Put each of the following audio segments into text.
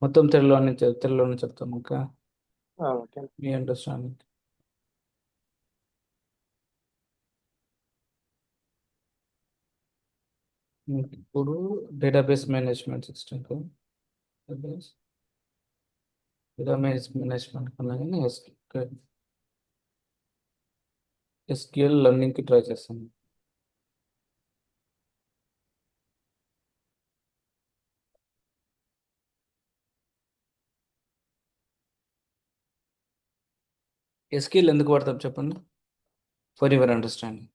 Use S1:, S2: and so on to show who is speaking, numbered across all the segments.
S1: మొత్తం తెలుగులోనే చెప్తాం ఇంకా
S2: ఓకే.
S1: మీ అండర్స్టాండింగ్. ఇప్పుడు database management system database management కన్నా కానీ ఎస్క్యూఎల్ లర్నింగ్కి ట్రై చేస్తాను. ఎస్క్యూఎల్ ఎందుకు వాడతాం చెప్పండి, for your understanding.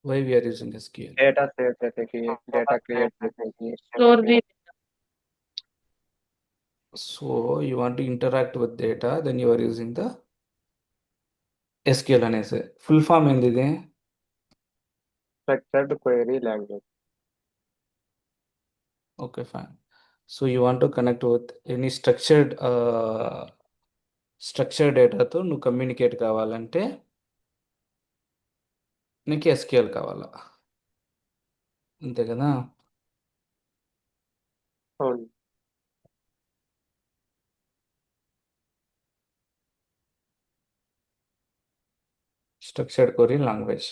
S1: Why we are using SQL?
S2: Data save చేసేకి, డేటా క్రియేట్ చేసేకి.
S3: Store the
S1: so you want to interact with data, then you are using the SQL అనేసి. ఫుల్ ఫామ్ ఏంది ఇది?
S2: Structured query language.
S1: Okay fine. So you want to connect with any structured డేటాతో నువ్వు communicate కావాలంటే నీకు SQL కావాలా, అంతే కదా?
S2: అవును.
S1: స్ట్రక్చర్డ్ క్వరీ లాంగ్వేజ్,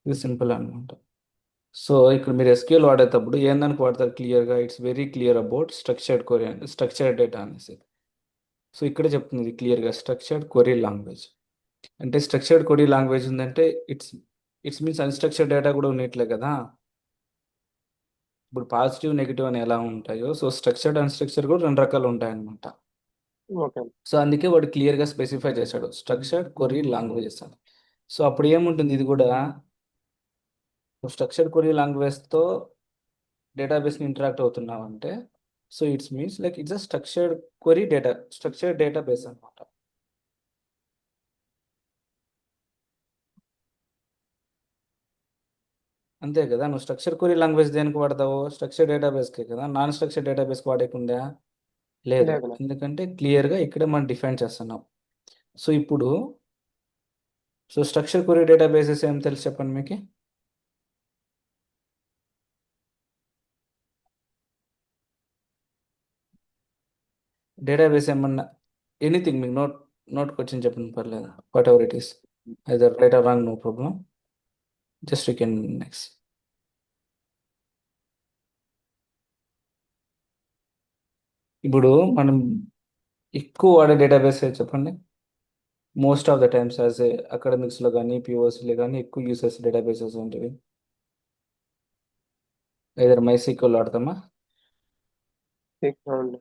S1: ఇది సింపుల్ అనమాట. సో ఇక్కడ మీరు ఎస్క్యూఎల్ వాడేటప్పుడు ఏందానికి వాడతారు క్లియర్గా? It's very clear about structured query అంటే స్ట్రక్చర్డ్ డేటా అనేసి. సో ఇక్కడ చెప్తుంది క్లియర్గా స్ట్రక్చర్డ్ క్వరీ లాంగ్వేజ్ అంటే. స్ట్రక్చర్డ్ క్వరీ లాంగ్వేజ్ ఉందంటే it's it's means unstructured data కూడా ఉన్నట్లే కదా. ఇప్పుడు పాజిటివ్ నెగిటివ్ అని ఎలా ఉంటాయో, సో స్ట్రక్చర్డ్ అన్స్ట్రక్చర్డ్ కూడా రెండు రకాలు ఉంటాయన్నమాట.
S2: ఓకే.
S1: సో అందుకే వాడు క్లియర్గా స్పెసిఫై చేశాడు స్ట్రక్చర్డ్ క్వరీ లాంగ్వేజెస్ అని. సో అప్పుడు ఏముంటుంది, ఇది కూడా స్ట్రక్చర్డ్ క్వరీ లాంగ్వేజ్తో డేటాబేస్ని ఇంటరాక్ట్ అవుతున్నావు అంటే, so it's means like it's a structured query data, structured database అనమాట. అంతే కదా. నువ్వు స్ట్రక్చర్ క్వరీ లాంగ్వేజ్ దేనికి వాడతావు? స్ట్రక్చర్ డేటాబేస్కే కదా. నాన్ స్ట్రక్చర్ డేటాబేస్కి వాడేకుందా? లేదు,
S2: లేదు.
S1: ఎందుకంటే క్లియర్గా ఇక్కడే మనం డిఫైన్ చేస్తున్నాం. సో ఇప్పుడు స్ట్రక్చర్ క్వరీ డేటాబేసెస్ ఏం తెలుసు చెప్పండి మీకు? డేటాబేస్ ఏమన్నా ఎనీథింగ్ మీకు నోట్ క్వశ్చన్ చెప్పండి పర్లేదు, whatever it is, either right or wrong, no problem, just you can next. ఇప్పుడు మనం ఎక్కువ వాడే డేటాబేస్ చెప్పండి. Most of the times as a అకాడమిక్స్లో కానీ పిఓసిలో కానీ ఎక్కువ యూస్ చేసే డేటాబేసెస్ ఉంటాయి. ఐదర్ MySQL వాడతామా,
S2: అవును.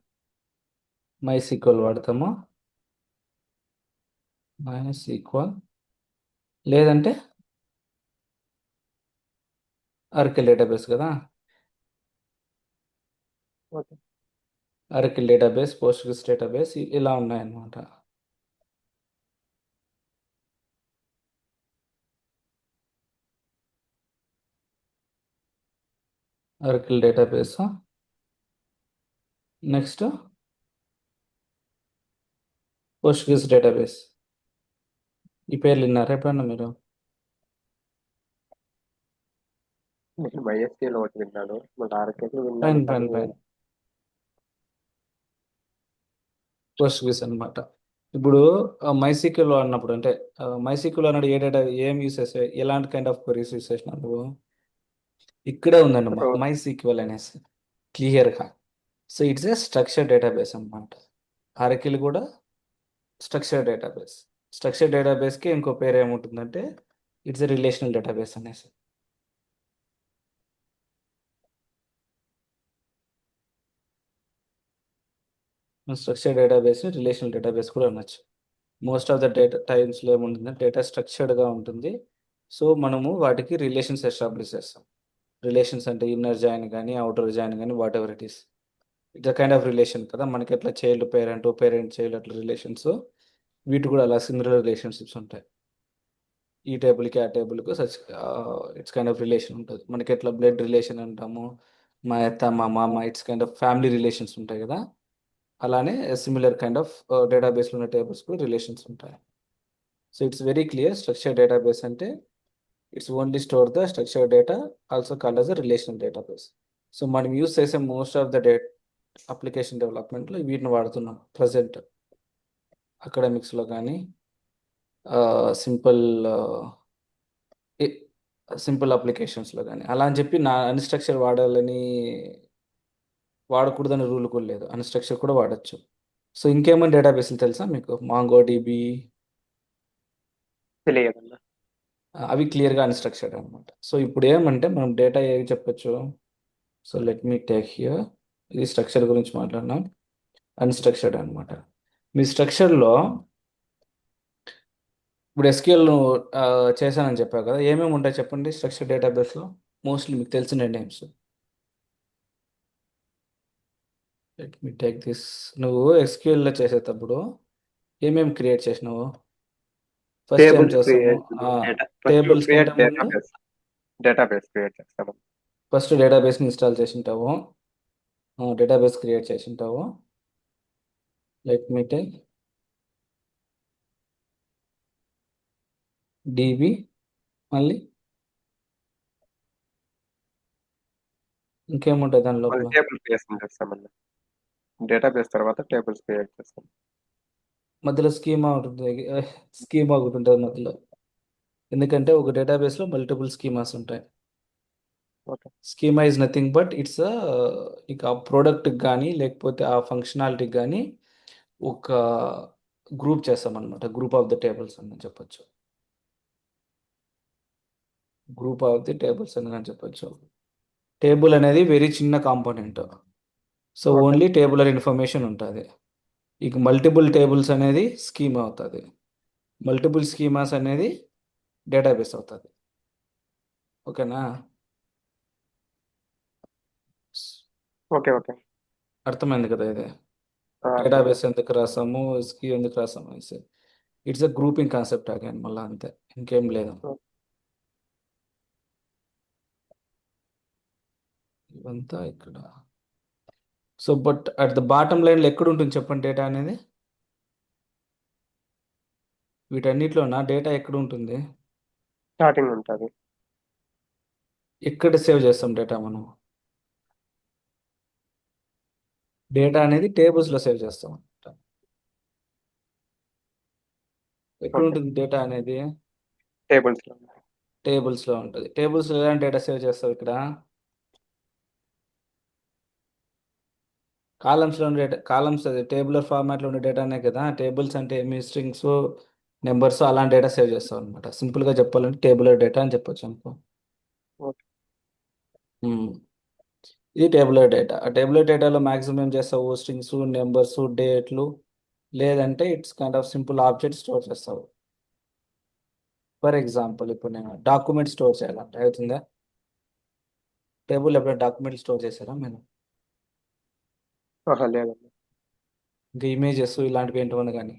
S1: MySQL వాడతామా, MySQL లేదంటే ఆర్కిల్ డేటాబేస్ కదా.
S2: ఓకే.
S1: ఆర్కిల్ డేటాబేస్, పోస్ట్గ్రెస్ డేటాబేస్ ఇలా ఉన్నాయన్నమాట. ఆర్కిల్ డేటాబేస్, నెక్స్ట్ పోస్ట్గ్రెస్ డేటాబేస్. ఈ పేర్లు విన్నారా ఎప్పుడన్నా మీరు?
S2: నేను MySQL ఒకటి విన్నాను, మళ్ళీ ఆర్కేలు విన్నాను
S1: ఫైన్
S2: కానీ
S1: ఫైన్ ఫైన్. పోస్ట్గ్రెస్ అనమాట. ఇప్పుడు MySQL అన్నప్పుడు అంటే MySQL అన్నప్పుడు ఏ డేటా ఏం యూస్ చేసే, ఎలాంటి కైండ్ ఆఫ్ క్వరీస్ యూస్ చేసినప్పుడు ఇక్కడే ఉందండి MySQL అనేసి క్లియర్గా. So it's a structure database అనమాట. ఆర్కిల్ కూడా స్ట్రక్చర్ డేటాబేస్. స్ట్రక్చర్ డేటాబేస్కి ఇంకో పేరు ఏముంటుందంటే ఇట్స్ ఎ రిలేషనల్ డేటాబేస్ అనేసి. స్ట్రక్చర్ డేటాబేస్ రిలేషనల్ డేటాబేస్ కూడా అనొచ్చు. మోస్ట్ ఆఫ్ ద డేటా టైమ్స్లో ఏముంటుందంటే డేటా స్ట్రక్చర్డ్గా ఉంటుంది. సో మనము వాటికి రిలేషన్స్ ఎస్టాబ్లిష్ చేస్తాం. రిలేషన్స్ అంటే ఇన్నర్ జాయిన్ కానీ అవుటర్ జాయిన్ కానీ whatever it is, it's kind of relation కదా. మనకి ఎట్లా చైల్డ్ పేరెంట్, పేరెంట్ చైల్డ్ అట్లా రిలేషన్స్, వీటి కూడా అలా సిమిలర్ రిలేషన్షిప్స్ ఉంటాయి. ఈ టేబుల్కి ఆ టేబుల్కి such it's kind of relation ఉంటుంది. మనకి ఎట్లా బ్లడ్ రిలేషన్ అంటాము, మా అత్త మా మామ, it's kind of family relations ఉంటాయి కదా. అలానే సిమిలర్ కైండ్ ఆఫ్ డేటాబేస్లో ఉన్న టేబుల్స్ కూడా రిలేషన్స్ ఉంటాయి. So it's very clear, structure database అంటే it's only store the structured data, also called as a relational database. So మనం యూస్ చేసే మోస్ట్ ఆఫ్ ద అప్లికేషన్ డెవలప్మెంట్లో వీటిని వాడుతున్నాం ప్రజెంట్. అకాడమిక్స్లో కానీ సింపుల్ సింపుల్ అప్లికేషన్స్లో కానీ. అలా అని చెప్పి నా అన్స్ట్రక్చర్ వాడకూడదని రూల్ కూడా లేదు, అన్స్ట్రక్చర్ కూడా వాడచ్చు. సో ఇంకేమైనా డేటాబేస్లు తెలుసా మీకు? మాంగో డిబి,
S2: తెలియదన్నా.
S1: అవి క్లియర్గా అన్స్ట్రక్చర్డ్ అనమాట. సో ఇప్పుడు ఏమంటే మనం డేటా ఏవి చెప్పొచ్చు. So let me take here, ఇది స్ట్రక్చర్ గురించి మాట్లాడినాం. అన్స్ట్రక్చర్డ్ అనమాట. మీ స్ట్రక్చర్లో ఇప్పుడు ఎస్క్యూఎల్ చేశానని చెప్పావు కదా, ఏమేమి ఉంటాయి చెప్పండి స్ట్రక్చర్ డేటాబేస్లో మోస్ట్లీ మీకు తెలిసిన names. Let me take this. నువ్వు ఎస్క్యూఎల్లో చేసేటప్పుడు ఏమేమి క్రియేట్ చేసినావు? ఫస్ట్ ఏం
S2: టేబుల్స్
S1: చేస్తాము?
S2: Create data first
S1: tables
S2: create
S1: కంటే ముందు
S2: డేటాబేస్ క్రియేట్ చేస్తాము.
S1: ఫస్ట్ డేటాబేస్ని ఇన్స్టాల్ చేసింటావు, డేటాబేస్ క్రియేట్ చేసింటావు. లెట్ మీ టేక్ డిబి, మళ్ళీ ఇంకేముంటుంది దాని
S2: మళ్ళీ
S1: లోపల?
S2: టేబుల్ క్రియేషన్ చేస్తామన్నా. డేటాబేస్ తర్వాత టేబుల్స్ క్రియేట్ చేస్తాం.
S1: మధ్యలో స్కీమా ఉంటుంది, స్కీమా ఒకటి ఉంటుంది మధ్యలో. ఎందుకంటే ఒక డేటాబేస్లో మల్టిపుల్ స్కీమాస్ ఉంటాయి.
S2: Okay.
S1: Schema is nothing but it's ఇక ఆ ప్రోడక్ట్కి కానీ లేకపోతే ఆ ఫంక్షనాలిటీకి కానీ ఒక గ్రూప్ చేస్తామన్నమాట. గ్రూప్ ఆఫ్ ద టేబుల్స్ అని చెప్పొచ్చు. గ్రూప్ ఆఫ్ ది టేబుల్స్ అని కానీ చెప్పొచ్చు. టేబుల్ అనేది వెరీ చిన్న component. So
S2: okay.
S1: Only tabular information ఉంటుంది. ఇక మల్టిపుల్ టేబుల్స్ అనేది స్కీమా అవుతుంది. మల్టిపుల్ స్కీమాస్ అనేది డేటాబేస్ అవుతుంది. ఓకేనా?
S2: ఓకే. ఓకే.
S1: అర్థమైంది కదా ఇది?
S2: అర్థమైంది.
S1: డేటాబేస్ ఎందుకు రాసాము, స్కీ ఎందుకు రాసాము అనేసి. It's a grouping concept again, మళ్ళీ అంతే, ఇంకేం లేదు. ఇవంతా ఇక్కడ. So but at the bottom లైన్లో ఎక్కడ ఉంటుంది చెప్పండి డేటా అనేది? వీటన్నిటిలో నా డేటా ఎక్కడ ఉంటుంది?
S2: స్టార్టింగ్ ఉంటుంది.
S1: ఎక్కడ సేవ్ చేస్తాం డేటా మనం? డేటా అనేది టేబుల్స్లో సేవ్ చేస్తాం. ఎక్కడ
S2: ఓకే.
S1: ఉంటుంది డేటా అనేది?
S2: టేబుల్స్లో
S1: టేబుల్స్లో ఉంటుంది. టేబుల్స్లో ఎలాంటి డేటా సేవ్ చేస్తావు ఇక్కడ? కాలమ్స్లో ఉండే డేటా, కాలమ్స్ అది టేబులర్ ఫార్మాట్లో ఉండే డేటానే కదా. టేబుల్స్ అంటే ఏమి స్ట్రింగ్స్, నెంబర్స్ అలాంటి డేటా సేవ్ చేస్తాం అనమాట. సింపుల్గా చెప్పాలంటే టేబులర్ డేటా అని చెప్పొచ్చు అనుకో.
S2: ఓకే.
S1: ఉమ్. ఇది టేబులర్ డేటా. ఆ టేబులర్ డేటాలో మ్యాక్సిమం ఏం చేస్తావు? స్ట్రింగ్స్, నెంబర్స్, డేట్లు, లేదంటే it's kind of simple object store చేస్తావు. ఫర్ ఎగ్జాంపుల్ ఇప్పుడు నేను డాక్యుమెంట్ స్టోర్ చేయాలంటే అవుతుందా? టేబుల్ ఎప్పుడైనా డాక్యుమెంట్ స్టోర్ చేశారా మీరు?
S2: లేదండి.
S1: ఇంకా ఇమేజెస్ ఇలాంటివి ఏంటో కానీ.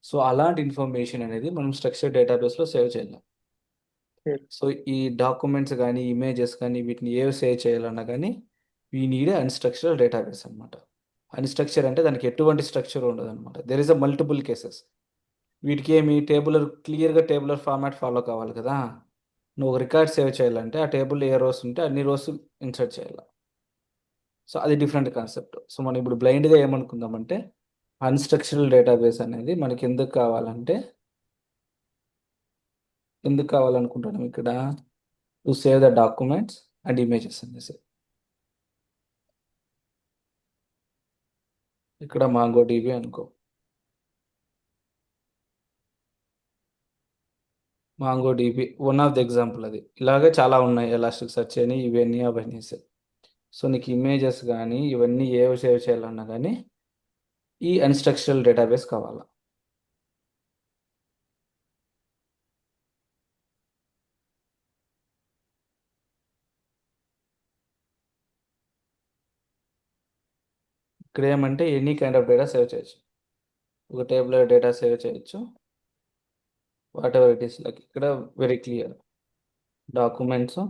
S1: సో అలాంటి ఇన్ఫర్మేషన్ అనేది మనం స్ట్రక్చర్ డేటాబేస్లో సేవ్ చేయాలి. సో ఈ డాక్యుమెంట్స్ కానీ ఇమేజెస్ కానీ వీటిని ఏవి సేవ్ చేయాలన్నా కానీ వీ నీడ్ అన్స్ట్రక్చర్ డేటాబేస్ అనమాట. అన్స్ట్రక్చర్ అంటే దానికి ఎటువంటి స్ట్రక్చర్ ఉండదు అనమాట. There is a multiple cases. వీటికి ఏమి క్లియర్గా టేబులర్ ఫార్మాట్ ఫాలో కావాలి కదా. నువ్వు ఒక రికార్డ్ సేవ్ చేయాలంటే ఆ టేబుల్ ఏ రోస్ ఉంటే అన్ని రోస్ ఇన్సర్ట్ చేయాలి. సో అది డిఫరెంట్ కాన్సెప్ట్. సో మనం ఇప్పుడు బ్లైండ్గా ఏమనుకుందామంటే అన్స్ట్రక్చరల్ డేటాబేస్ అనేది మనకి ఎందుకు కావాలనుకుంటున్నాం ఇక్కడ? To save the documents and images అనేసి. ఇక్కడ మాంగో డిబి అనుకో. Mango dB one of the example. అది ఇలాగే చాలా ఉన్నాయి, ఎలాస్టిక్ సర్చ్ అని ఇవన్నీ అవన్నీ. సో నీకు ఇమేజెస్ కానీ ఇవన్నీ ఏవి సేవ్ చేయాలన్నా కానీ ఈ అన్స్ట్రక్చరల్ డేటాబేస్ కావాలా. ఇక్కడ ఏమంటే any kind of data save చేయొచ్చు. ఒక టేబుల్ డేటా సేవ్ చేయొచ్చు, whatever it is. Like ఇక్కడ very clear documents,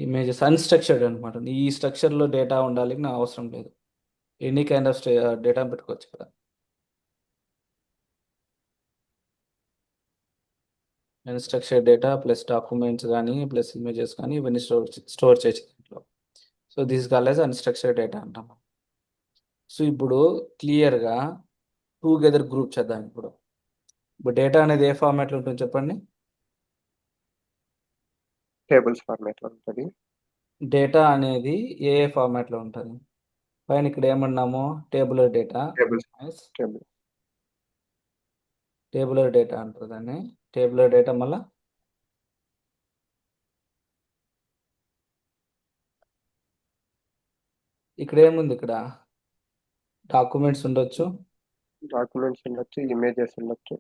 S1: images unstructured అనమాట. ఈ స్ట్రక్చర్లో డేటా ఉండాలి నా అవసరం లేదు. ఎనీ కైండ్ ఆఫ్ డేటా పెట్టుకోవచ్చు ఇక్కడ. అన్స్ట్రక్చర్డ్ డేటా ప్లస్ డాక్యుమెంట్స్ కానీ ప్లస్ ఇమేజెస్ కానీ ఇవన్నీ స్టోర్ చేసే దాంట్లో. So this call as unstructured data అంటాం. సో ఇప్పుడు క్లియర్గా టుగెదర్ గ్రూప్ చేద్దాం. ఇప్పుడు డేటా అనేది ఏ ఫార్మాట్లో ఉంటుంది చెప్పండి.
S2: టేబుల్స్ ఫార్మాట్లో ఉంటుంది.
S1: డేటా అనేది ఏ ఫార్మాట్లో ఉంటుంది? పైన ఇక్కడ ఏమన్నాము? Tabular data.
S2: Tables table
S1: tabular data అంటారు దాన్ని. టేబులర్ డేటా మళ్ళా ఇక్కడ ఏముంది? ఇక్కడ డాక్యుమెంట్స్ ఉండొచ్చు,
S2: డాక్యుమెంట్స్ ఉండొచ్చు, ఇమేజెస్ ఉండొచ్చు.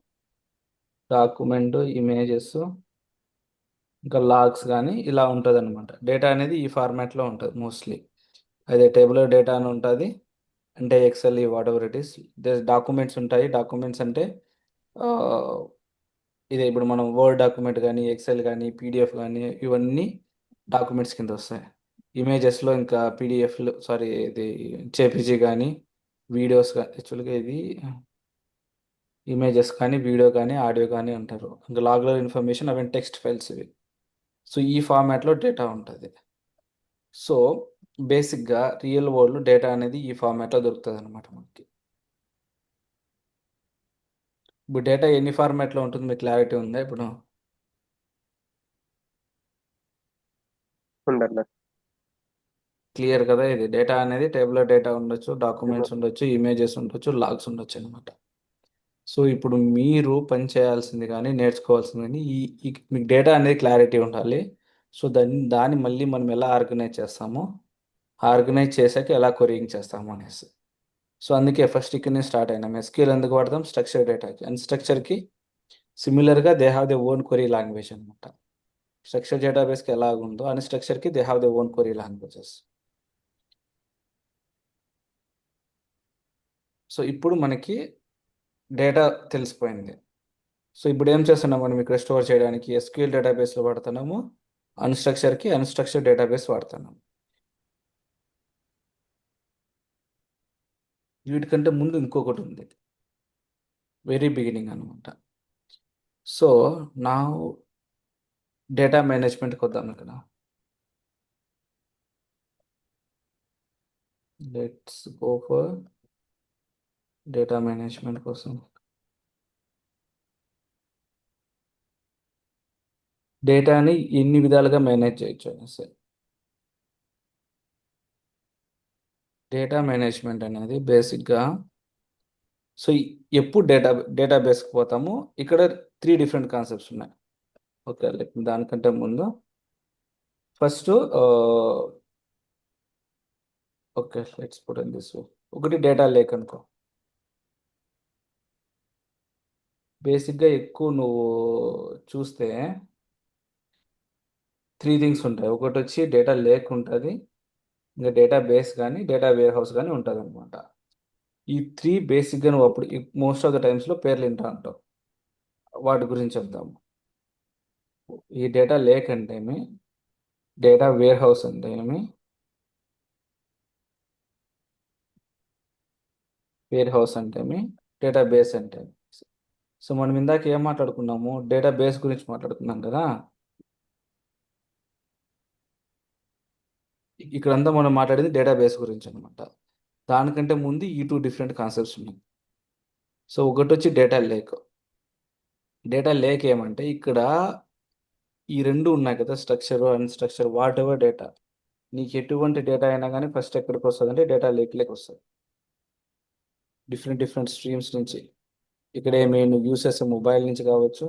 S1: డాక్యుమెంట్, ఇమేజెస్, ఇంకా లాగ్స్ కానీ ఇలా ఉంటుంది అనమాట. డేటా అనేది ఈ ఫార్మాట్లో ఉంటుంది మోస్ట్లీ. అదే టేబులర్ డేటా అని ఉంటుంది, అంటే Excel whatever it is. Documents ఉంటాయి. డాక్యుమెంట్స్ అంటే ఇదే ఇప్పుడు మనం వర్డ్ డాక్యుమెంట్ కానీ ఎక్సెల్ కానీ పీడిఎఫ్ కానీ ఇవన్నీ డాక్యుమెంట్స్ కింద వస్తాయి. ఇమేజెస్లో ఇంకా పీడిఎఫ్లు సారీ ఇది జేపీజీ కానీ వీడియోస్ కానీ, యాక్చువల్గా ఇది ఇమేజెస్ కానీ వీడియో కానీ ఆడియో కానీ అంటారు. ఇంకా లాగ్లో ఇన్ఫర్మేషన్ అవన్నీ టెక్స్ట్ ఫైల్స్ ఇవి. సో ఈ ఫార్మాట్లో డేటా ఉంటుంది. సో బేసిక్గా రియల్ వరల్డ్ డేటా అనేది ఈ ఫార్మాట్లో దొరుకుతుంది అనమాట మనకి. ఇప్పుడు డేటా ఎన్ని ఫార్మాట్లో ఉంటుంది మీకు క్లారిటీ ఉందా ఇప్పుడు?
S2: ఉందన్న.
S1: క్లియర్ కదా? ఇది డేటా అనేది టేబులర్ డేటా ఉండొచ్చు, డాక్యుమెంట్స్ ఉండొచ్చు, ఇమేజెస్ ఉండొచ్చు, లాగ్స్ ఉండొచ్చు అనమాట. సో ఇప్పుడు మీరు పని చేయాల్సింది కానీ నేర్చుకోవాల్సింది కానీ మీకు డేటా అనేది క్లారిటీ ఉండాలి. సో దాన్ని మళ్ళీ మనం ఎలా ఆర్గనైజ్ చేస్తామో, ఆర్గనైజ్ చేశాక ఎలా కొరియరింగ్ చేస్తాము అనేసి. సో అందుకే ఫస్ట్ ఇక్కడ నుంచి స్టార్ట్ అయినాం. ఎస్క్యూఎల్ ఎందుకు వాడతాం? స్ట్రక్చర్ డేటాకి. అన్స్ట్రక్చర్కి సిమిలర్గా they have they own query language అనమాట. స్ట్రక్చర్ డేటాబేస్కి ఎలా ఉందో అన్స్ట్రక్చర్కి they have they own query languages. So ఇప్పుడు మనకి డేటా తెలిసిపోయింది. సో ఇప్పుడు ఏం చేస్తున్నాం మనం ఇక్కడ స్టోర్ చేయడానికి? ఎస్క్యూఎల్ డేటాబేస్లో వాడుతున్నాము, అన్స్ట్రక్చర్ డేటాబేస్ వాడుతున్నాము. వీటికంటే ముందు ఇంకొకటి ఉంది, వెరీ బిగినింగ్ అనమాట. సో నా డేటా మేనేజ్మెంట్కి వద్దాం. ఇక్కడ let's go for data management కోసం. డేటాని ఎన్ని విధాలుగా మేనేజ్ చేయొచ్చు అనేసి. డేటా మేనేజ్మెంట్ అనేది బేసిక్గా సో ఎప్పుడు డేటాబేస్కి పోతాము. ఇక్కడ 3 డిఫరెంట్ కాన్సెప్ట్స్ ఉన్నాయి. ఓకే, దానికంటే ముందు first okay let's put in this way. ఒకటి డేటా లేక్ అనుకో. బేసిక్గా ఎక్కువ నువ్వు చూస్తే 3 థింగ్స్ ఉంటాయి. ఒకటి వచ్చి డేటా లేక్ ఉంటుంది, ఇంకా డేటా బేస్ కానీ డేటా వేర్ హౌస్ కానీ ఉంటుంది అనమాట. ఈ 3 బేసిక్గా నువ్వు అప్పుడు మోస్ట్ ఆఫ్ ద టైమ్స్లో పేర్లు వింటా అంటావు. వాటి గురించి చెప్తాము. ఈ డేటా లేక్ అంటే ఏమి, డేటా వేర్ హౌస్ అంటే ఏమి, వేర్ హౌస్ అంటే ఏమి, డేటా బేస్ అంటే ఏమి. సో మనం ఇందాక ఏం మాట్లాడుకున్నాము? డేటా బేస్ గురించి మాట్లాడుకున్నాం కదా. ఇక్కడంతా మనం మాట్లాడేది డేటా బేస్ గురించి అనమాట. దానికంటే ముందు ఈ 2 డిఫరెంట్ కాన్సెప్ట్స్ ఉన్నాయి. సో ఒకటి వచ్చి డేటా లేక్. డేటా లేక్ ఏమంటే ఇక్కడ ఈ 2 ఉన్నాయి కదా, స్ట్రక్చర్ అన్స్ట్రక్చర్ వాట్ ఎవర్ డేటా. నీకు ఎటువంటి డేటా అయినా కానీ ఫస్ట్ ఎక్కడికి వస్తుంది అంటే డేటా లేక్ వస్తుంది. డిఫరెంట్ స్ట్రీమ్స్ నుంచి. ఇక్కడ ఏమి నువ్వు యూస్ చేసే మొబైల్ నుంచి కావచ్చు,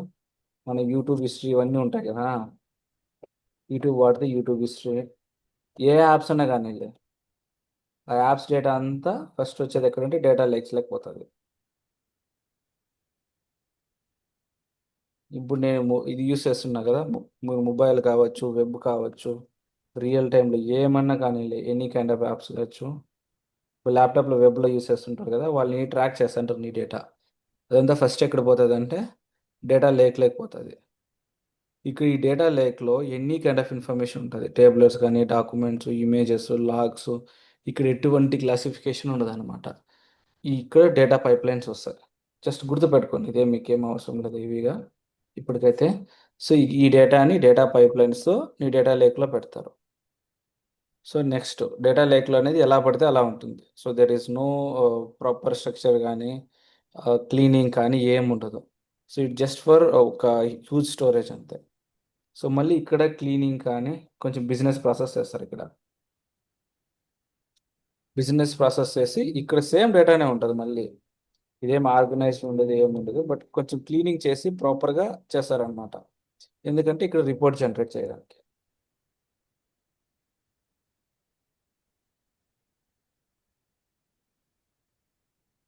S1: మన యూట్యూబ్ హిస్టరీ ఇవన్నీ ఉంటాయి కదా. యూట్యూబ్ వాడితే యూట్యూబ్ హిస్టరీ, ఏ యాప్స్ అన్నా కానీ ఆ యాప్స్ డేటా అంతా ఫస్ట్ వచ్చేది ఎక్కడంటే డేటా లేక్స్ లేకపోతుంది. ఇప్పుడు నేను ఇది యూస్ చేస్తున్నా కదా, మొబైల్ కావచ్చు, వెబ్ కావచ్చు, రియల్ టైంలో ఏమన్నా కానీ ఎనీ కైండ్ ఆఫ్ యాప్స్ కావచ్చు. ఇప్పుడు ల్యాప్టాప్లో వెబ్లో యూస్ చేస్తుంటారు కదా, వాళ్ళని ట్రాక్ చేస్తుంటారు నీ డేటా. అదంతా ఫస్ట్ ఎక్కడ పోతుంది అంటే డేటా లేకపోతుంది. ఇక్కడ ఈ డేటా లేక్లో ఎనీ కైండ్ ఆఫ్ ఇన్ఫర్మేషన్ ఉంటుంది. టేబులర్స్ కానీ డాక్యుమెంట్స్, ఇమేజెస్, లాగ్స్. ఇక్కడ ఎటువంటి క్లాసిఫికేషన్ ఉండదు అనమాట. ఇక్కడ డేటా పైప్ లైన్స్ వస్తాయి. జస్ట్ గుర్తుపెట్టుకోండి, ఇదే మీకేం అవసరం లేదు ఇవిగా. ఇప్పటికైతే. సో ఈ డేటాని డేటా పైప్లైన్స్తో నీ డేటా లేక్లో పెడతారు. సో నెక్స్ట్ డేటా లేక్లో అనేది ఎలా పడితే అలా ఉంటుంది. So there is no proper structure కానీ క్లీనింగ్ కానీ ఏం ఉండదు. సో ఇట్ జస్ట్ ఫర్ ఒక హ్యూజ్ స్టోరేజ్ అంతే. సో మళ్ళీ ఇక్కడ క్లీనింగ్ కానీ కొంచెం బిజినెస్ ప్రాసెస్ చేస్తారు. ఇక్కడ బిజినెస్ ప్రాసెస్ చేసి ఇక్కడ సేమ్ డేటానే ఉంటుంది మళ్ళీ. ఇదేం ఆర్గనైజ్డ్ ఉండదు, ఏమి ఉండదు, బట్ కొంచెం క్లీనింగ్ చేసి ప్రాపర్గా చేస్తారనమాట. ఎందుకంటే ఇక్కడ రిపోర్ట్ జనరేట్ చేయడానికి.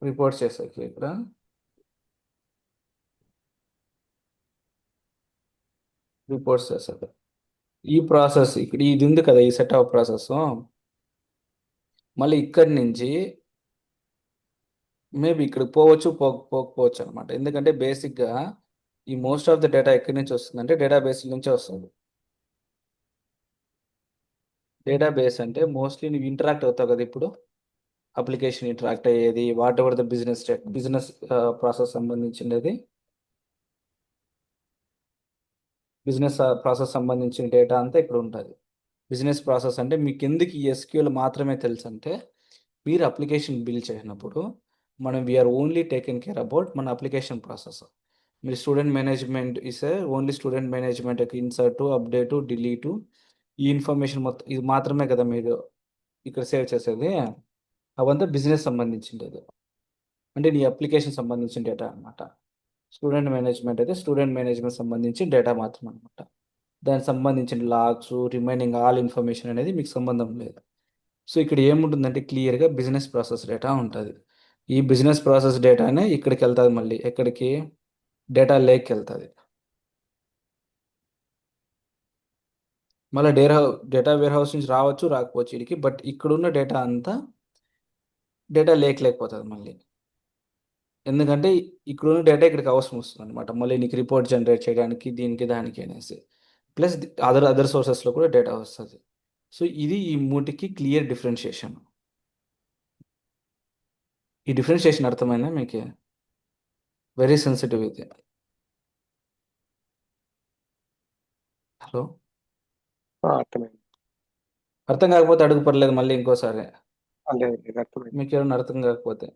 S1: రిపోర్ట్ చేసేకి ఇక్కడ రిపోర్ట్స్ చేస్తారు. ఈ ప్రాసెస్ ఇక్కడ ఇది ఉంది కదా, ఈ సెట్ ఆఫ్ ప్రాసెస్ మళ్ళీ ఇక్కడి నుంచి మేబీ ఇక్కడ పోవచ్చు, పోకపోవచ్చు అనమాట. ఎందుకంటే బేసిక్గా ఈ మోస్ట్ ఆఫ్ ద డేటా ఎక్కడి నుంచి వస్తుందంటే డేటాబేస్ నుంచే వస్తుంది. డేటాబేస్ అంటే మోస్ట్లీ నువ్వు ఇంటరాక్ట్ అవుతావు కదా ఇప్పుడు, అప్లికేషన్ ఇంటరాక్ట్ అయ్యేది, what ever the business process సంబంధించినది, బిజినెస్ ప్రాసెస్ సంబంధించిన డేటా అంతా ఇక్కడ ఉంటుంది. బిజినెస్ ప్రాసెస్ అంటే మీకు ఎందుకు ఈ ఎస్క్యూఎల్ మాత్రమే తెలుసు అంటే, మీరు అప్లికేషన్ బిల్డ్ చేసినప్పుడు మనం we are only taken care about మన అప్లికేషన్ ప్రాసెస్. మీరు స్టూడెంట్ మేనేజ్మెంట్ ఇస్తే only student management insert, update, delete, ఈ ఇన్ఫర్మేషన్ మొత్తం ఇది మాత్రమే కదా మీరు ఇక్కడ సేవ్ చేసేది. అవంతా బిజినెస్ సంబంధించింది, అంటే నీ అప్లికేషన్ సంబంధించిన డేటా అనమాట. స్టూడెంట్ మేనేజ్మెంట్ అయితే స్టూడెంట్ మేనేజ్మెంట్ సంబంధించి డేటా మాత్రం అనమాట. దానికి సంబంధించిన లాగ్స్, రిమైనింగ్ ఆల్ ఇన్ఫర్మేషన్ అనేది మీకు సంబంధం లేదు. సో ఇక్కడ ఏముంటుందంటే క్లియర్గా బిజినెస్ ప్రాసెస్ డేటా ఉంటుంది. ఈ బిజినెస్ ప్రాసెస్ డేటానే ఇక్కడికి వెళ్తుంది, మళ్ళీ ఎక్కడికి, డేటా లేక్కి వెళ్తుంది. మళ్ళీ డేటా వేర్ హౌస్ నుంచి రావచ్చు, రాకపోవచ్చు ఇడికి, బట్ ఇక్కడున్న డేటా అంతా డేటా లేక్ లేకపోతుంది మళ్ళీ. ఎందుకంటే ఇక్కడున్న డేటా ఇక్కడికి అవసరం వస్తుంది అనమాట, మళ్ళీ నీకు రిపోర్ట్ జనరేట్ చేయడానికి, దీనికి దానికి అనేసి. ప్లస్ అదర్ సోర్సెస్లో కూడా డేటా వస్తుంది. సో ఇది ఈ మూటికి క్లియర్ డిఫరెన్షియేషన్. ఈ డిఫరెన్షియేషన్ అర్థమైందా మీకు? వెరీ సెన్సిటివ్ ఇది. హలో,
S2: అర్థమైంది.
S1: అర్థం కాకపోతే అడుగు, పర్లేదు మళ్ళీ ఇంకోసారి,
S2: లేదు లేదు అర్థమైంది.
S1: మీకు ఏమైనా అర్థం కాకపోతే.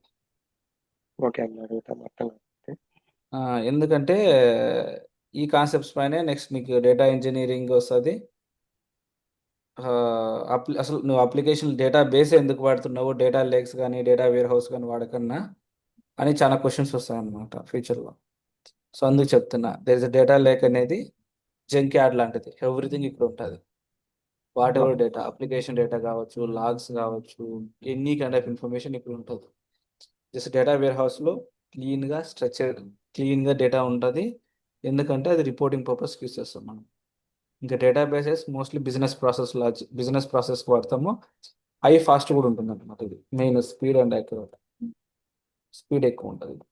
S2: ఓకే అన్న, అడుగుతాను అర్థం కాకపోతే.
S1: ఎందుకంటే ఈ కాన్సెప్ట్స్ పైనే నెక్స్ట్ మీకు డేటా ఇంజనీరింగ్ వస్తుంది. అసలు నువ్వు అప్లికేషన్ డేటా బేస్ ఎందుకు వాడుతున్నావు, డేటా లేక్స్ కానీ డేటా వేర్ హౌస్ కానీ వాడకన్నా అని చాలా క్వశ్చన్స్ వస్తాయి అన్నమాట ఫ్యూచర్లో. సో అందుకు చెప్తున్నా, దేర్ ఇస్ డేటా లేక్ అనేది జంక్ యార్డ్ లాంటిది. ఎవ్రీథింగ్ ఇక్కడ ఉంటుంది. What ever data, application data కావచ్చు, లాగ్స్ కావచ్చు, ఎనీ కైండ్ ఆఫ్ ఇన్ఫర్మేషన్ ఇక్కడ ఉంటుంది. జస్ట్ డేటా వేర్ హౌస్లో క్లీన్గా డేటా ఉంటుంది. ఎందుకంటే అది రిపోర్టింగ్ పర్పస్కి యూస్ చేస్తాం మనం. ఇంకా డేటాబేసెస్ మోస్ట్లీ బిజినెస్ ప్రాసెస్కి వాడతాము. ఫాస్ట్ కూడా ఉంటుంది అనమాట. ఇది main speed and accurate, speed ఎక్కువ ఉంటుంది.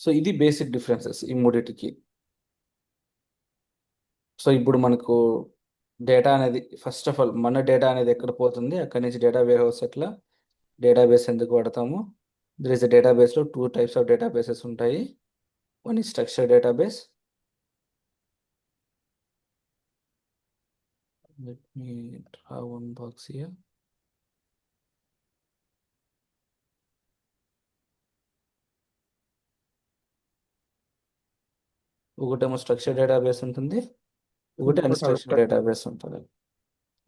S1: సో ఇది బేసిక్ డిఫరెన్సెస్ ఈ మూడింటికి. సో ఇప్పుడు మనకు డేటా అనేది, ఫస్ట్ ఆఫ్ ఆల్ మన డేటా అనేది ఎక్కడ పోతుంది, అక్కడి నుంచి డేటా వేర్ హౌస్ ఎట్లా, డేటాబేస్ ఎందుకు వాడతాము. దర్ ఇస్ డేటాబేస్లో 2 types ఆఫ్ డేటాబేసెస్ ఉంటాయి. వన్ ఈ structure database. Let me draw one box here. ఒకటేమో స్ట్రక్చర్ డేటాబేస్ ఉంటుంది, ఒకటి అన్స్ట్రక్చర్డ్ డేటాబేస్ ఉంటుంది.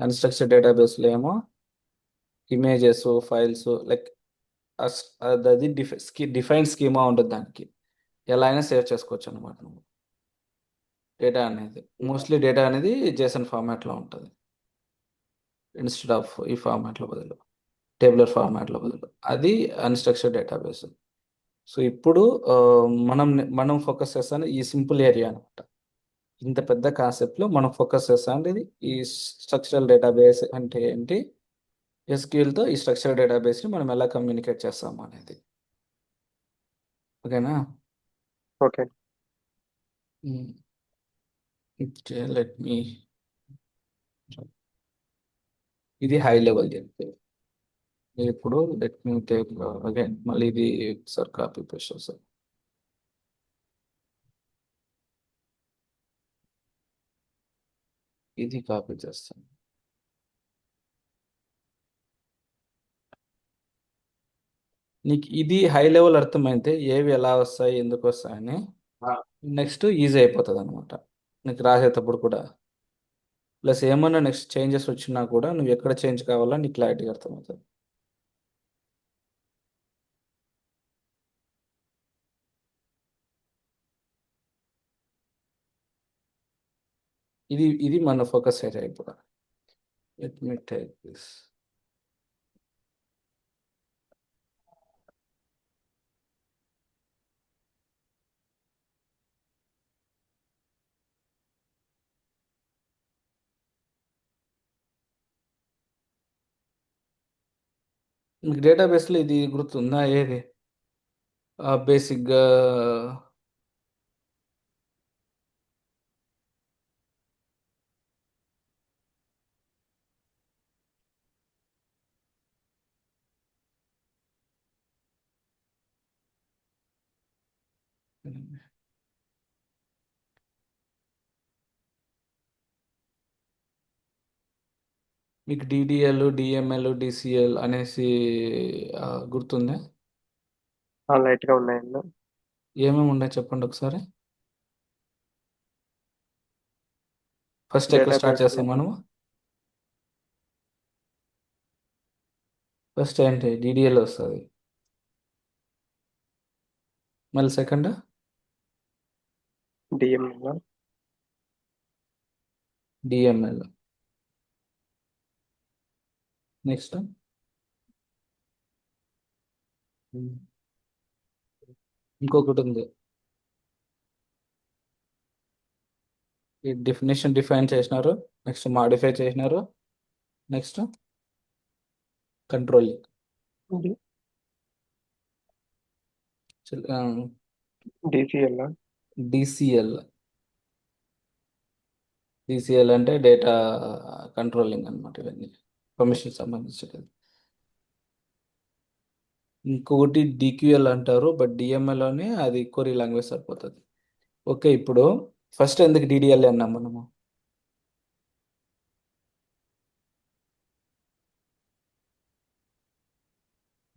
S1: అన్స్ట్రక్చర్డ్ డేటాబేస్లో ఏమో ఇమేజెస్, ఫైల్స్, లైక్ అది డిఫైన్ స్కీమా ఉంటుంది. దానికి ఎలా అయినా సేవ్ చేసుకోవచ్చు అనమాట. నువ్వు డేటా అనేది మోస్ట్లీ డేటా అనేది జేసన్ ఫార్మాట్లో ఉంటుంది, ఇన్స్టెడ్ ఆఫ్ ఈ ఫార్మాట్లో బదులు, టేబులర్ ఫార్మాట్లో బదులు. అది అన్స్ట్రక్చర్డ్ డేటాబేస్. సో ఇప్పుడు మనం ఫోకస్ చేస్తాను ఈ సింపుల్ ఏరియా అనమాట. ఇంత పెద్ద కాన్సెప్ట్లో మనం ఫోకస్ చేస్తాం ఈ స్ట్రక్చరల్ డేటాబేస్ అంటే ఏంటి, ఎస్క్యూఎల్తో ఈ స్ట్రక్చరల్ డేటాబేస్ని మనం ఎలా కమ్యూనికేట్ చేస్తాము అనేది. ఓకేనా?
S2: ఓకే.
S1: లెట్ మీ, ఇది హై లెవెల్ చెప్తే. ఇప్పుడు లెట్ మీ టేక్ అగైన్, మళ్ళీ ఇది సార్ కాపీ పేస్ట్ సార్. ఇది కాపీ చేస్తాను. నీకు ఇది హై లెవెల్ అర్థమైతే ఏవి ఎలా వస్తాయి, ఎందుకు వస్తాయని నెక్స్ట్ ఈజీ అయిపోతుంది అనమాట నీకు రాసేటప్పుడు కూడా. ప్లస్ ఏమన్నా నెక్స్ట్ చేంజెస్ వచ్చినా కూడా నువ్వు ఎక్కడ చేంజ్ కావాలో నీకు క్లారిటీగా అర్థమవుతుంది. ఇది మన ఫోకస్ ఏరియా ఇప్పుడు. Let me take this. మీకు డేటాబేస్లో ఇది గుర్తుందా ఏది బేసిక్గా? మీకు డిడిఎల్, డిఎంఎల్, డిసిఎల్ అనేసి గుర్తుందా?
S2: లైట్ గా ఉన్నాయన్న.
S1: ఏమేమి ఉన్నాయి చెప్పండి ఒకసారి. ఫస్ట్ ఎక్కడ స్టార్ట్
S2: డేటాబేస్
S1: చేస్తాం మనము? ఫస్ట్ ఏంటి డిడిఎల్ వస్తుంది, మళ్ళీ సెకండ్
S2: డిఎంఎల్,
S1: డిఎంఎల్, నెక్స్ట్ ఇంకొకటి ఉంది. ఈ డెఫినేషన్ డిఫైన్ చేసినారు, నెక్స్ట్ మాడిఫై చేసినారు, next controlling.
S2: DCL,
S1: DCL. DCL అంటే డేటా కంట్రోలింగ్ అనమాట. ఇవన్నీ పర్మిషన్ సంబంధించినది. ఇంకొకటి డిక్యూఎల్ అంటారు, బట్ డిఎంఎల్లోనే అది కొరీ లాంగ్వేజ్ సరిపోతుంది. ఓకే, ఇప్పుడు ఫస్ట్ ఎందుకు డిడిఎల్ అన్నాం మనము?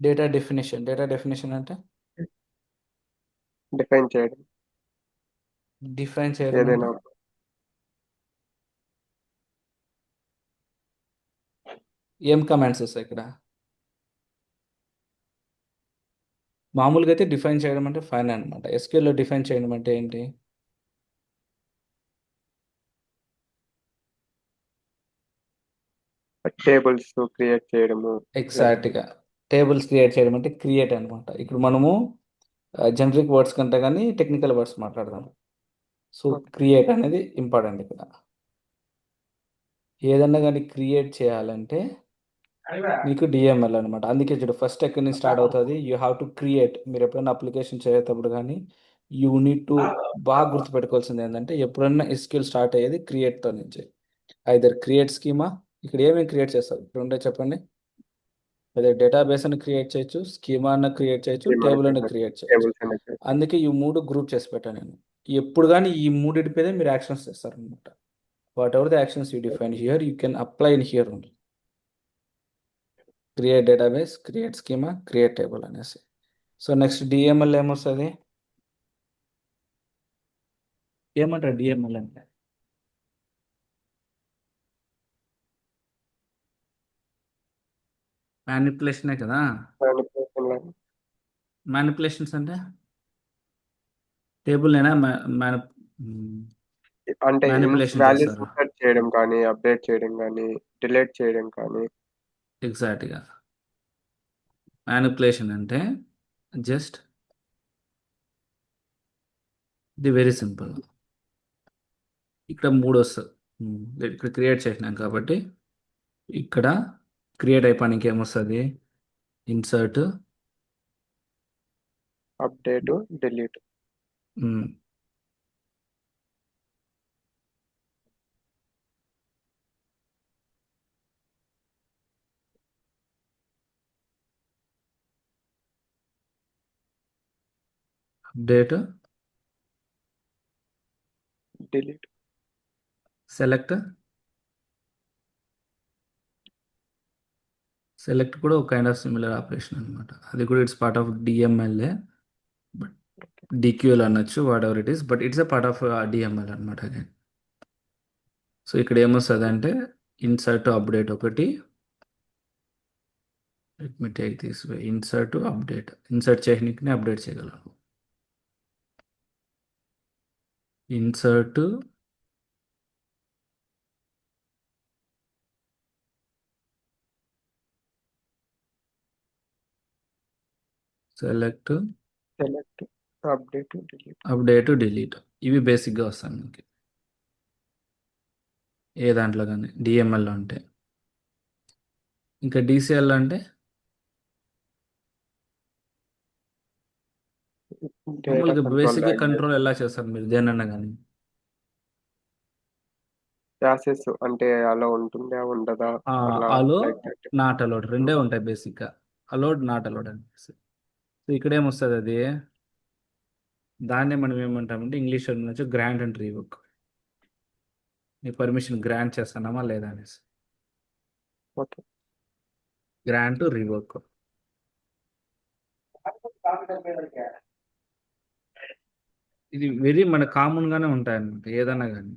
S1: డేటా డెఫినేషన్ అంటే
S2: డిఫైన్ చేయడం,
S1: డిఫైన్ చేయడం అంటే
S2: ఏదైనా
S1: ఏం కమాండ్స్ వస్తాయి ఇక్కడ? మామూలుగా అయితే డిఫైన్ చేయడం అంటే ఫైన్ అనమాట. ఎస్క్యూఎల్లో డిఫైన్ చేయడం అంటే ఏంటి?
S2: టేబుల్స్ క్రియేట్ చేయడము.
S1: ఎగ్జాక్ట్గా టేబుల్స్ క్రియేట్ చేయడం అంటే క్రియేట్ అనమాట. ఇప్పుడు మనము జనరిక్ వర్డ్స్ కంటే కానీ టెక్నికల్ వర్డ్స్ మాట్లాడదాం. సో క్రియేట్ అనేది ఇంపార్టెంట్ ఇక్కడ. ఏదన్నా కానీ క్రియేట్ చేయాలంటే మీకు డిఎంఎల్ అనమాట. అందుకే చూడు ఫస్ట్ ఎక్కడి నుంచి స్టార్ట్ అవుతుంది, యూ హ్యావ్ టు క్రియేట్. మీరు ఎప్పుడైనా అప్లికేషన్ చేసేటప్పుడు కానీ యూ నీడ్ టు బాగా గుర్తుపెట్టుకోవాల్సింది ఏంటంటే ఎప్పుడన్నా ఎస్క్యూఎల్ స్టార్ట్ అయ్యేది క్రియేట్తో నుంచి. ఐదర్ క్రియేట్ స్కీమా, ఇక్కడ ఏమేమి క్రియేట్ చేస్తారు ఇక్కడ ఉంటే చెప్పండి. అదే డేటాబేస్ అని క్రియేట్ చేయొచ్చు, స్కీమా అన్న క్రియేట్ చేయొచ్చు, టేబుల్ అని క్రియేట్ చేయొచ్చు.
S2: టేబుల్స్ అనేది.
S1: అందుకే ఈ మూడు గ్రూప్ చేసి పెట్టాను నేను. ఎప్పుడు కానీ ఈ మూడింటి మీద మీరు యాక్షన్స్ చేస్తారనమాట. What ever the actions you define here you can apply in here only. Create database, create schema, create table అనేసి. సో నెక్స్ట్ డిఎంఎల్ ఏమొస్తుంది? ఏమంటారు డిఎంఎల్ అంటే? మ్యానిపులేషనే కదా. మ్యానిపులేషన్స్ అంటే టేబుల్ అయినా
S2: అంటే
S1: మ్యానిపులేషన్
S2: వాల్యూస్
S1: చేస్తారు.
S2: ఇన్సర్ట్ చేయడం కానీ, అప్డేట్ చేయడం కానీ, డిలీట్ చేయడం కానీ.
S1: ఎగ్జాక్ట్గా మ్యానిపులేషన్ అంటే జస్ట్ ఇది వెరీ సింపుల్. ఇక్కడ మూడు వస్తుంది. ఇక్కడ క్రియేట్ చేసినాం కాబట్టి ఇక్కడ క్రియేట్ అయిపోయానికి ఏమొస్తుంది? Insert,
S2: update, delete.
S1: Update,
S2: delete.
S1: Select, select కూడా ఒక కైండ్ ఆఫ్ సిమిలర్ ఆపరేషన్ అనమాట. అది కూడా it's part of DMLA, but DQL అనొచ్చు, whatever it is, but it's a part of DML అనమాట అగైన్. సో ఇక్కడ ఏమొస్తుంది అంటే ఇన్సర్ట్ అప్డేట్ ఒకటి, let me take this way, insert update, insert చేయడానికి అప్డేట్ చేయగలను. Insert select
S2: select update delete.
S1: Update delete, ఇవి బేసిక్గా వస్తాయి మనకి ఏ దాంట్లో కానీ డిఎంఎల్లో అంటే. ఇంకా డిసిఎల్ అంటే
S2: డేటా
S1: మామూలుగా
S2: కంట్రోల్
S1: బేసిక్గా కంట్రోల్ ఎలా చేస్తారు మీరు దేనన్నా కానీ?
S2: యాసెస్ అంటే అలా ఉంటుందా ఉండదా అలా
S1: అలో
S2: లైక్ దట్.
S1: నాట్ అలౌడ్ రెండే ఉంటాయి బేసిక్గా, అలౌడ్ నాట్ అలౌడ్ అనిపిస్తుంది. సో ఇక్కడ ఏమొస్తుంది అది, దాన్నే మనం ఏమంటామంటే ఇంగ్లీష్లో నుంచి గ్రాంట్ అండ్ రీవోక్. నీ పర్మిషన్ గ్రాంట్ చేస్తున్నామా లేదా అనేసి,
S2: ఓకే.
S1: Grant revoke. ఇది వెరీ మన కామన్గానే ఉంటాయి అన్నమాట ఏదన్నా కానీ,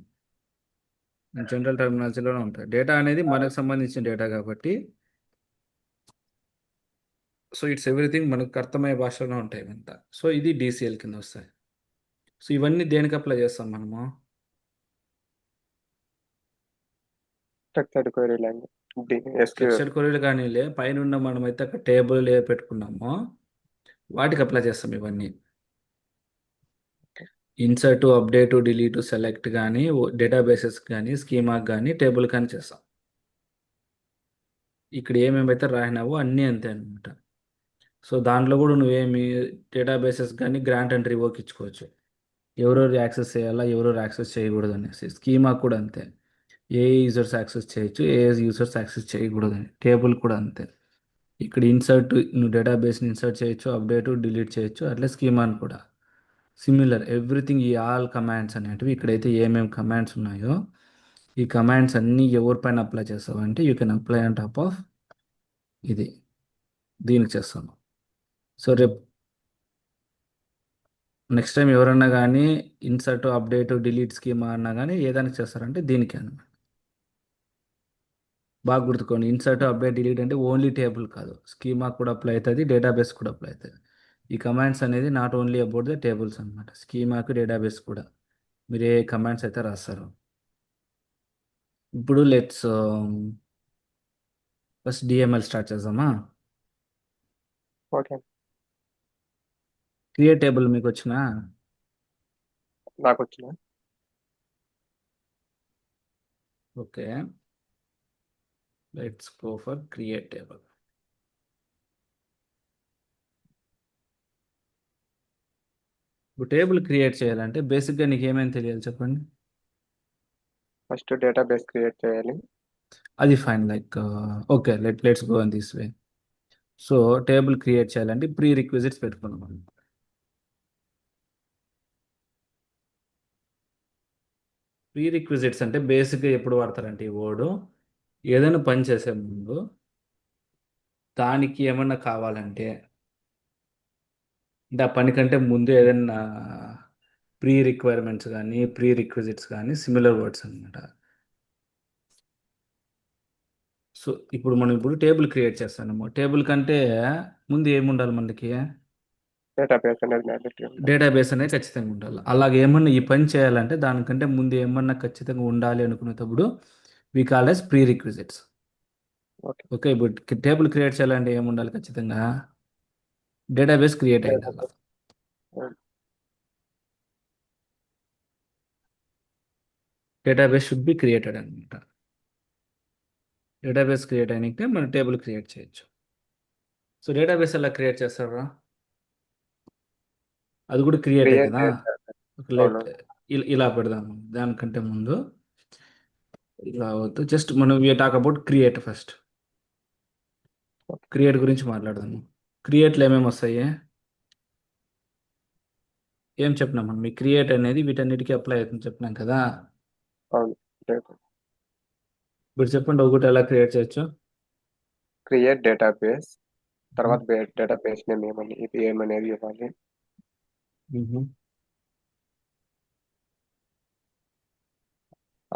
S1: జనరల్ టర్మినాలజీలోనే ఉంటాయి. డేటా అనేది మనకు సంబంధించిన డేటా కాబట్టి, సో ఇట్స్ ఎవ్రీథింగ్ మనకు అర్థమయ్యే భాషలోనే ఉంటాయి ఇవంతా. సో ఇది డిసిఎల్ కింద వస్తాయి. సో ఇవన్నీ దేనికి అప్లై చేస్తాం మనము?
S2: Structured query language SQL.
S1: Structured క్వరీలు కానీ పైన మనమైతే అక్కడ టేబుల్ ఏ పెట్టుకున్నామో వాటికి అప్లై చేస్తాం ఇవన్నీ. ఇన్సర్ట్ అప్డేట్ డిలీట్ సెలెక్ట్ కానీ డేటాబేసెస్ కానీ స్కీమాకి కానీ టేబుల్ కానీ చేస్తాం. ఇక్కడ ఏమేమైతే రాసినావో అన్నీ అంతే అనమాట. సో దాంట్లో కూడా నువ్వేమి డేటాబేసెస్ కానీ గ్రాంట్ అండ్ రివోక్ ఇచ్చుకోవచ్చు, ఎవరెవరు యాక్సెస్ చేయాలా ఎవరెవరు యాక్సెస్ చేయకూడదు అనేసి. స్కీమా కూడా అంతే, ఏ యూజర్స్ యాక్సెస్ చేయొచ్చు ఏ యూజర్స్ యాక్సెస్ చేయకూడదు అని. టేబుల్ కూడా అంతే, ఇక్కడ ఇన్సర్ట్ నువ్వు డేటాబేస్ని ఇన్సర్ట్ చేయొచ్చు, అప్డేట్ డిలీట్ చేయొచ్చు, అట్లా స్కీమాని కూడా సిమిలర్ ఎవ్రీథింగ్. ఈ ఆల్ కమాండ్స్ అనేటివి ఇక్కడైతే ఏమేమి కమాండ్స్ ఉన్నాయో ఈ కమాండ్స్ అన్నీ ఎవరిపైన అప్లై చేస్తావు అంటే you can apply on top of ఇది, దీనికి చేస్తాను. సో రేపు నెక్స్ట్ టైం ఎవరన్నా కానీ ఇన్సర్ట్ అప్డేట్ డిలీట్ స్కీమా అన్నా కానీ ఏదానికి చేస్తారంటే దీనికి అన్నమాట. బాగా గుర్తుకోండి, ఇన్సర్ట్ అప్డేట్ డిలీట్ అంటే ఓన్లీ టేబుల్ కాదు, స్కీమా కూడా అప్లై అవుతుంది, డేటాబేస్ కూడా అప్లై అవుతుంది. ఈ కమాండ్స్ అనేది not only about the tables అనమాట, స్కీమాకు డేటాబేస్ కూడా మీరు ఏ కమాండ్స్ అయితే రాస్తారు. ఇప్పుడు లెట్స్ ఫస్ట్ డిఎంఎల్ స్టార్ట్ చేద్దామా.
S2: ఓకే.
S1: క్రియేట్ టేబుల్ మీకు వచ్చినా?
S2: నాకు వచ్చిన
S1: okay, let's go for create table. ఇప్పుడు టేబుల్ క్రియేట్ చేయాలంటే బేసిక్గా నీకు ఏమైనా తెలియాలి చెప్పండి.
S2: ఫస్ట్ డేటాబేస్ క్రియేట్ చేయాలి.
S1: అది fine, like okay let's go in this way. So table create చేయాలంటే ప్రీ రిక్విజిట్స్ పెట్టుకున్నాం. ప్రీ రిక్విజిట్స్ అంటే బేసిక్గా ఎప్పుడు వాడతారంటే ఈ వర్డ్ ఏదైనా పని చేసే ముందు దానికి ఏమన్నా కావాలంటే, అంటే ఆ పని కంటే ముందు ఏదైనా ప్రీ రిక్వైర్మెంట్స్ కానీ ప్రీ రిక్విజిట్స్ కానీ సిమిలర్ వర్డ్స్ అనమాట. సో ఇప్పుడు టేబుల్ క్రియేట్ చేస్తాము, టేబుల్ కంటే ముందు ఏముండాలి మనకి?
S2: డేటాబేస్ అనేది మ్యాండేటరీ ఉండాలి.
S1: డేటాబేస్ అనేది ఖచ్చితంగా ఉండాలి. అలాగే ఏమన్నా ఈ పని చేయాలంటే దానికంటే ముందు ఏమన్నా ఖచ్చితంగా ఉండాలి అనుకునేటప్పుడు we call as prerequisites.
S2: Okay.
S1: Okay, ఇప్పుడు టేబుల్ క్రియేట్ చేయాలంటే ఏముండాలి ఖచ్చితంగా? డేటాబేస్ క్రియేట్ అయి ఉండాలి. డేటాబేస్ షుడ్ బి క్రియేటెడ్ అనమాట. డేటాబేస్ క్రియేట్ అయినాక మనం టేబుల్ క్రియేట్ చేయొచ్చు. సో డేటాబేస్ ఎలా క్రియేట్ చేస్తారా? అది కూడా క్రియేటే
S2: క్రియేట్
S1: కదా.
S2: అవును.
S1: లెట్ ఇలా పెడదాము, దానికంటే ముందు ఇలా వద్దు, జస్ట్ మనం talk about create first. Create గురించి మాట్లాడదాము. క్రియేట్లో ఏమేమి వస్తాయి ఏం చెప్పినాం మనం? ఈ క్రియేట్ అనేది వీటన్నిటికీ అప్లై అవుతుంది చెప్పినాం కదా.
S2: అవును.
S1: ఇప్పుడు చెప్పండి ఒకటి ఎలా క్రియేట్ చేయొచ్చు?
S2: క్రియేట్ డేటాబేస్, తర్వాత డేటాబేస్ నేమ్ ఏమనేది ఇవ్వాలి.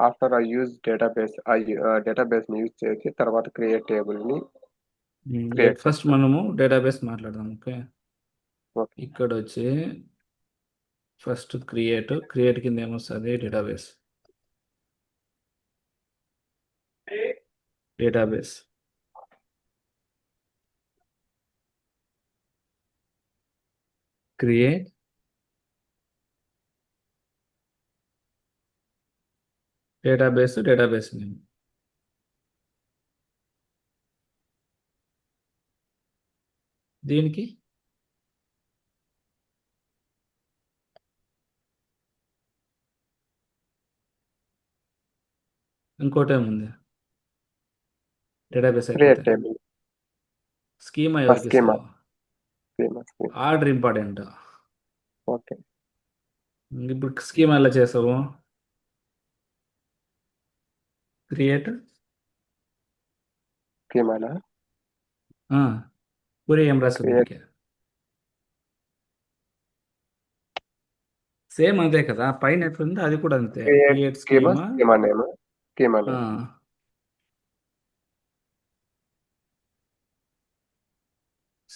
S2: ఆఫ్టర్ ఐ యూజ్ డేటాబేస్ని యూజ్ చేసి తర్వాత క్రియేట్ టేబుల్ని క్రియేట్
S1: ఫస్ట్
S2: చేస్తాను.
S1: మనము డేటాబేస్ మాట్లాడదాం. Okay,
S2: okay.
S1: ఇక్కడ వచ్చి ఫస్ట్ క్రియేట్ కింద ఏమొస్తుంది? Database create database name. దీనికి ఇంకోటి ఏముంది? డేటాబేస్
S2: క్రియేట్
S1: అయిపోతే
S2: టేబుల్,
S1: స్కీమా ఎవరికి
S2: స్కీమా
S1: ఇస్తావు?
S2: స్కీమా.
S1: Order important.
S2: ఓకే.
S1: ఇప్పుడు స్కీమా ఎలా చేసావు? క్రియేట్
S2: స్కీమానా
S1: పూరి ఏం రాస్తుంది
S2: క్రియేట్
S1: దీనికి? సేమ్ అంతే కదా, పైన ఎట్లుందో అది కూడా అంతే.
S2: Create
S1: create
S2: schema
S1: schema.
S2: Schema name schema name.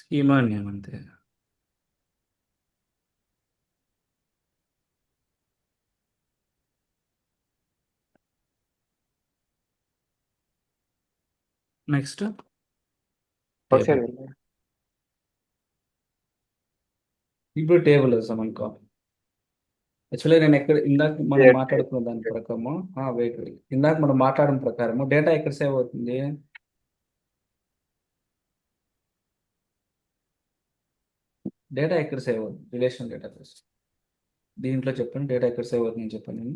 S1: Schema name అంతే. నెక్స్ట్
S2: ఒకసారి
S1: టేబుల్. ఇప్పుడు టేబుల్ వేసాం అనుకో. యాక్చువల్లీ నేను ఇందాక మనం
S2: క్రియేట్
S1: మాట్లాడుకున్న దాని ప్రకారము వెయిట్ ఇందాక మనం మాట్లాడిన ప్రకారము డేటా ఎక్కడ సేవ్ అవుతుంది? డేటా ఎక్కడ సేవ్ అవుతుంది? Relation database. దీంట్లో చెప్పండి, డేటా ఎక్కడ సేవ్ అవుతుంది చెప్పండి.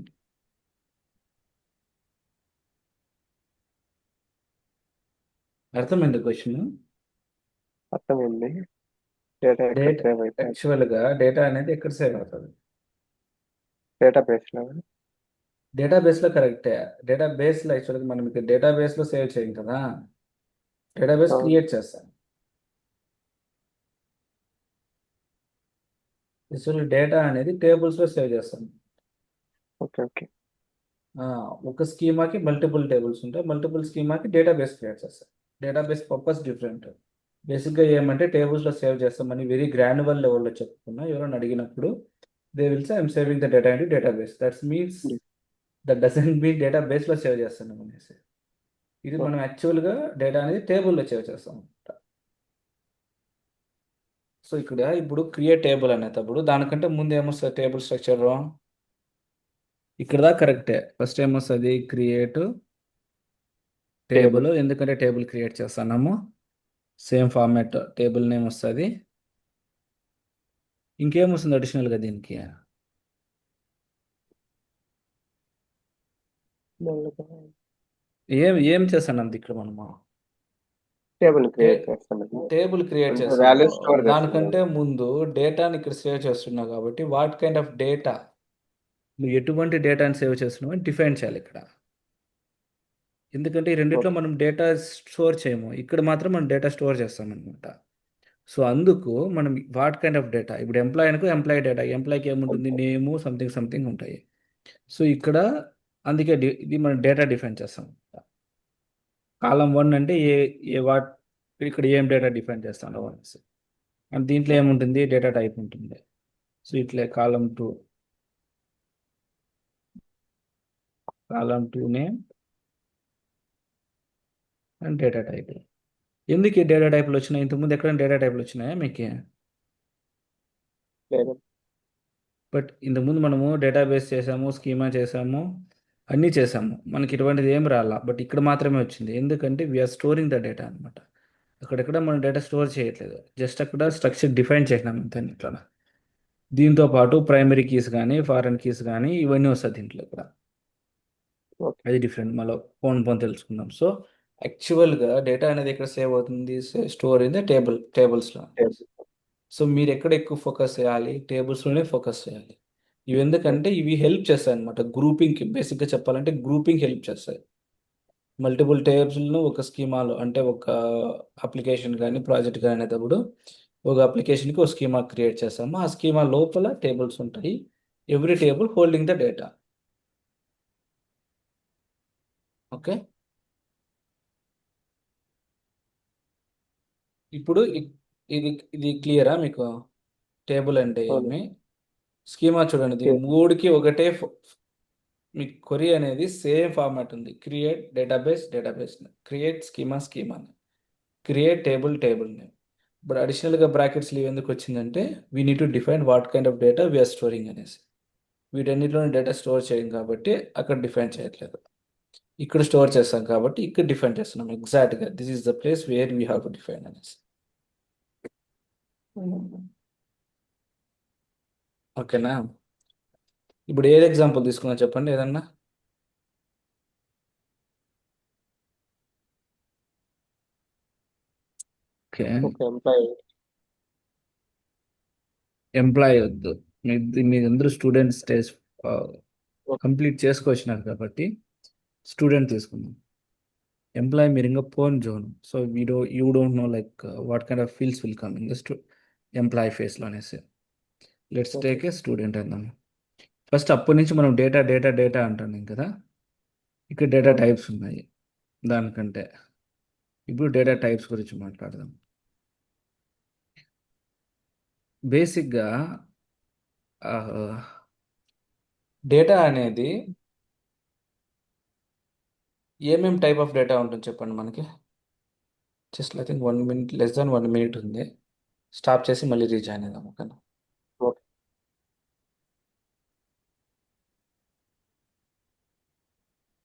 S1: అర్థమైంది క్వశ్చన్?
S2: అర్థమైంది. డేటా ఎక్కడ
S1: డేటా
S2: సేవ్ అవుతుంది?
S1: యాక్చువల్గా డేటా అనేది ఎక్కడ సేవ్ అవుతుంది?
S2: డేటాబేస్లో.
S1: డేటాబేస్లో కరెక్టే. డేటాబేస్లో యాక్చువల్గా మనం ఇక్కడ డేటాబేస్లో సేవ్ చేయం కదా, డేటాబేస్ క్రియేట్ చేస్తాం. యాక్చువల్లీ డేటా అనేది టేబుల్స్లో సేవ్ చేస్తాం.
S2: ఓకే. ఓకే.
S1: ఒక స్కీమాకి మల్టిపుల్ టేబుల్స్ ఉంటాయి, మల్టిపుల్ స్కీమాకి డేటాబేస్ క్రియేట్ చేస్తాం. Database purpose different. బేసిక్గా ఏమంటే టేబుల్స్లో సేవ్ చేస్తామని వెరీ గ్రాన్యువల్ లెవెల్లో చెప్పుకున్నా, ఎవరైనా అడిగినప్పుడు they will say I'm saving the data into database. That doesn't mean డేటాబేస్లో సేవ్ చేస్తున్నాం అనేసి. ఇది మనం యాక్చువల్గా డేటా అనేది టేబుల్లో సేవ్ చేస్తాం. సో ఇక్కడ ఇప్పుడు క్రియేట్ టేబుల్ అనేటప్పుడు దానికంటే ముందు ఏమొస్తుంది? టేబుల్ స్ట్రక్చర్ ఇక్కడ దాకా కరెక్టే. ఫస్ట్ ఏమొస్తుంది? Create table. ఎందుకంటే టేబుల్ క్రియేట్ చేస్తున్నాము. సేమ్ ఫార్మాట్ టేబుల్ నేమ్ వస్తుంది. ఇంకేమొస్తుంది అడిషనల్గా దీనికి? ఏం చేస్తాను ఇక్కడ మనము?
S2: టేబుల్ క్రియేట్ చేస్తాను.
S1: టేబుల్ క్రియేట్ చేస్తాము.
S2: వాల్యూ స్టోర్
S1: దానికంటే ముందు డేటాని ఇక్కడ సేవ్ చేస్తున్నావు కాబట్టి వాట్ కైండ్ ఆఫ్ డేటా, నువ్వు ఎటువంటి డేటాని సేవ్ చేస్తున్నావు అని డిఫైన్ చేయాలి ఇక్కడ. ఎందుకంటే ఈ రెండిట్లో మనం డేటా స్టోర్ చేయము, ఇక్కడ మాత్రం మనం డేటా స్టోర్ చేస్తాం అనమాట. సో అందుకు మనం వాట్ కైండ్ ఆఫ్ డేటా, ఇప్పుడు ఎంప్లాయ్ అనుకో, ఎంప్లాయ్ డేటా, ఎంప్లాయ్కి ఏముంటుంది? నేము సంథింగ్ ఉంటాయి. సో ఇక్కడ అందుకే ఇది మనం డేటా డిఫైన్ చేస్తాం. కాలం 1 అంటే వాట్ ఇక్కడ ఏం డేటా డిఫైన్ చేస్తాం అనేసి. అండ్ దీంట్లో ఏముంటుంది? డేటా టైప్ ఉంటుంది. సో ఇట్లే కాలం 2 నేమ్ అండ్ డేటా టైప్. ఎందుకు ఈ డేటా టైప్లు వచ్చినాయి? ఇంతకుముందు ఎక్కడైనా డేటా టైప్లు వచ్చినాయా మీకు? బట్ ఇంతకుముందు మనము డేటాబేస్ చేసాము, స్కీమా చేసాము, అన్నీ చేసాము, మనకి ఇటువంటిది ఏం రాలా. బట్ ఇక్కడ మాత్రమే వచ్చింది. ఎందుకంటే వీఆర్ స్టోరింగ్ ద డేటా అనమాట. అక్కడెక్కడ మనం డేటా స్టోర్ చేయట్లేదు, జస్ట్ అక్కడ స్ట్రక్చర్ డిఫైన్ చేసినాం అంతే ఇట్లా. దీంతో పాటు ప్రైమరీ కీస్ కానీ ఫారెన్ కీస్ కానీ ఇవన్నీ వస్తాయి దీంట్లో ఇక్కడ. అది డిఫరెంట్, మళ్ళీ పోన్ తెలుసుకుందాం. సో యాక్చువల్గా డేటా అనేది ఎక్కడ సేవ్ అవుతుంది? స్టోర్ ఇన్ ద టేబుల్స్లో. సో మీరు ఎక్కడ ఎక్కువ ఫోకస్ చేయాలి? టేబుల్స్లోనే ఫోకస్ చేయాలి. ఇవి ఎందుకంటే ఇవి హెల్ప్ చేస్తాయి అనమాట గ్రూపింగ్కి. బేసిక్గా చెప్పాలంటే గ్రూపింగ్ హెల్ప్ చేస్తాయి. మల్టిపుల్ టేబుల్స్ను ఒక స్కీమాలో అంటే ఒక అప్లికేషన్ కానీ ప్రాజెక్ట్ కానీ అనేటప్పుడు ఒక అప్లికేషన్కి ఒక స్కీమా క్రియేట్ చేస్తాము. ఆ స్కీమా లోపల టేబుల్స్ ఉంటాయి. Every table holding the data. Okay. ఇప్పుడు ఇది ఇది క్లియరా మీకు? టేబుల్ అంటే
S2: అవును.
S1: ఏమి, స్కీమా చూడండి.
S2: ఓకే.
S1: దీని మూడుకి ఒకటే మీకు క్వరీ అనేది సేమ్ ఫార్మాట్ ఉంది. Create database database create schema schema create table table name. ఇప్పుడు అడిషనల్గా బ్రాకెట్స్లో ఎందుకు వచ్చిందంటే we need to define what kind of data we are storing అనేసి. వీటన్నిటిలోని డేటా స్టోర్ చేయం కాబట్టి అక్కడ డిఫైన్ చేయట్లేదు. ఇక్కడ స్టోర్ చేస్తాం కాబట్టి ఇక్కడ డిఫైన్ చేస్తున్నాం ఎగ్జాక్ట్గా. This is the place where we have to define అనేసి. ఓకేనా? ఇప్పుడు ఏది ఎగ్జాంపుల్ తీసుకుందాం చెప్పండి ఏదన్నా. ఓకే.
S2: ఒక ఎంప్లాయీ.
S1: ఎంప్లాయీ వద్దు. మీరందరూ స్టూడెంట్ స్టేజ్ కంప్లీట్ చేసుకొచ్చినారు కాబట్టి స్టూడెంట్ తీసుకుందాం. ఎంప్లాయీ మీరు ఇంకా పోన్ జోన్. So you don't know like what kind of fields will come in the employee ఫేస్లో అనేసి. Let's
S2: okay.
S1: Take a student అందాం. ఫస్ట్ అప్పటి నుంచి మనం డేటా డేటా డేటా అంటున్నాం కదా. ఇక్కడ డేటా
S2: అవును.
S1: టైప్స్ ఉన్నాయి. దానికంటే ఇప్పుడు డేటా టైప్స్ గురించి మాట్లాడదాం. బేసిక్గా డేటా అనేది ఏమేం టైప్ ఆఫ్ డేటా ఉంటుంది చెప్పండి మనకి. Just I think 1 minute, less than 1 minute ఉంది. స్టాప్ చేసి మళ్ళీ రీజాయిన్ అవుదాం. ఓకేనా?